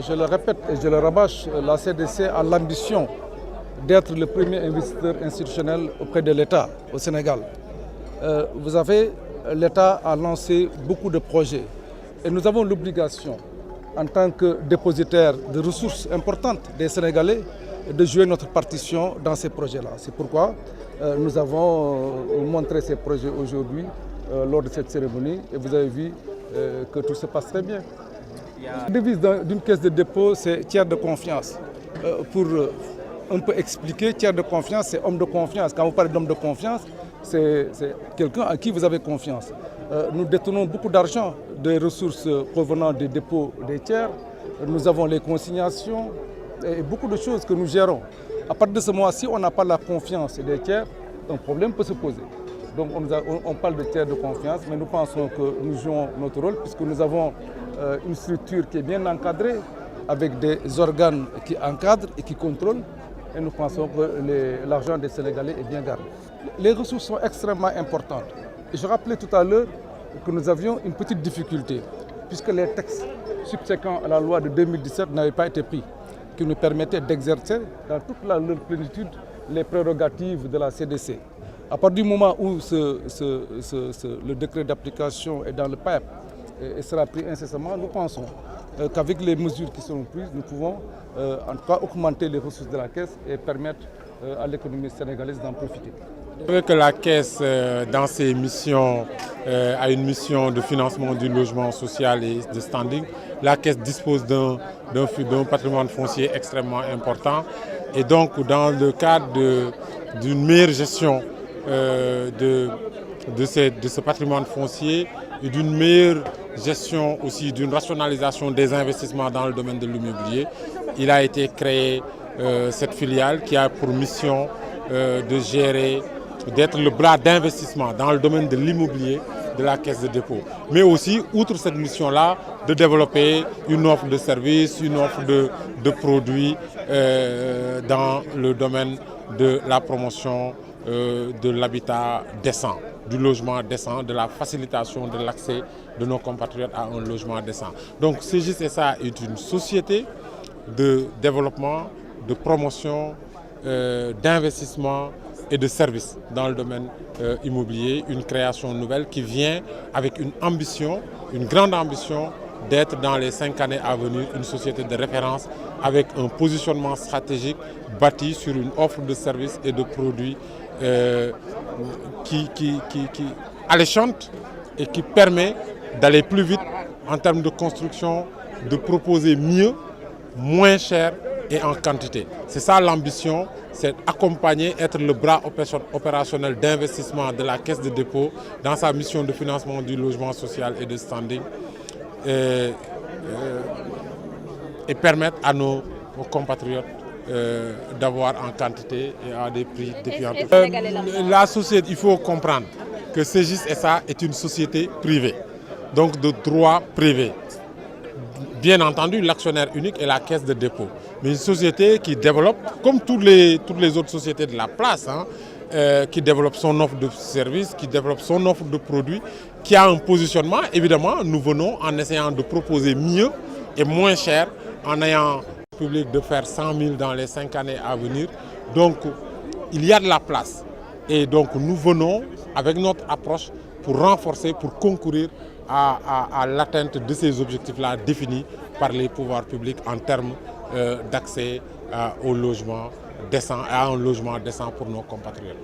je le répète et je le rabâche, la CDC a l'ambition d'être le premier investisseur institutionnel auprès de l'État au Sénégal. Vous savez, l'État a lancé beaucoup de projets et nous avons l'obligation, en tant que dépositaire de ressources importantes des Sénégalais, de jouer notre partition dans ces projets-là. C'est pourquoi nous avons montré ces projets aujourd'hui lors de cette cérémonie et vous avez vu que tout se passe très bien. La devise d'une caisse de dépôt, c'est tiers de confiance. Pour un peu expliquer, tiers de confiance, c'est homme de confiance. Quand vous parlez d'homme de confiance, c'est quelqu'un à qui vous avez confiance. Nous détenons beaucoup d'argent des ressources provenant des dépôts des tiers. Nous avons les consignations et beaucoup de choses que nous gérons. À partir de ce mois-ci, on n'a pas la confiance des tiers, un problème peut se poser. Donc on parle de tiers de confiance, mais nous pensons que nous jouons notre rôle puisque nous avons une structure qui est bien encadrée, avec des organes qui encadrent et qui contrôlent. Et nous pensons que l'argent des Sénégalais est bien gardé. Les ressources sont extrêmement importantes. Et je rappelais tout à l'heure que nous avions une petite difficulté, puisque les textes subséquents à la loi de 2017 n'avaient pas été pris, qui nous permettaient d'exercer dans toute leur plénitude les prérogatives de la CDC. À partir du moment où le décret d'application est dans le PAEP et sera pris incessamment, nous pensons qu'avec les mesures qui seront prises, nous pouvons en tout cas augmenter les ressources de la Caisse et permettre à l'économie sénégalaise d'en profiter. C'est vrai que la Caisse, dans ses missions, a une mission de financement du logement social et de standing. La Caisse dispose d'un patrimoine foncier extrêmement important. Et donc, dans le cadre d'une meilleure gestion de ce patrimoine foncier et d'une meilleure gestion aussi d'une rationalisation des investissements dans le domaine de l'immobilier, il a été créé cette filiale qui a pour mission de gérer, d'être le bras d'investissement dans le domaine de l'immobilier de la Caisse de dépôt. Mais aussi, outre cette mission-là, de développer une offre de services, une offre de produits dans le domaine de la promotion de l'habitat décent, du logement décent, de la facilitation de l'accès de nos compatriotes à un logement décent. Donc CGIS SA est une société de développement, de promotion, d'investissement et de services dans le domaine immobilier, une création nouvelle qui vient avec une ambition, une grande ambition d'être dans les 5 années à venir une société de référence avec un positionnement stratégique bâti sur une offre de services et de produits alléchante et qui permet d'aller plus vite en termes de construction, de proposer mieux, moins cher et en quantité. C'est ça l'ambition, c'est accompagner, être le bras opérationnel d'investissement de la Caisse de dépôt dans sa mission de financement du logement social et de standing et permettre à nos compatriotes d'avoir en quantité et à des prix défiants. La société, il faut comprendre que CGIS SA est une société privée, donc de droit privé. Bien entendu, l'actionnaire unique est la Caisse de dépôt, mais une société qui développe, comme toutes les autres sociétés de la place, qui développe son offre de services, qui développe son offre de produits, qui a un positionnement. Évidemment, nous venons en essayant de proposer mieux et moins cher, en ayant public de faire 100 000 dans les 5 années à venir. Donc, il y a de la place. Et donc, nous venons avec notre approche pour renforcer, pour concourir à l'atteinte de ces objectifs-là définis par les pouvoirs publics en termes d'accès au logement décent, à un logement décent pour nos compatriotes.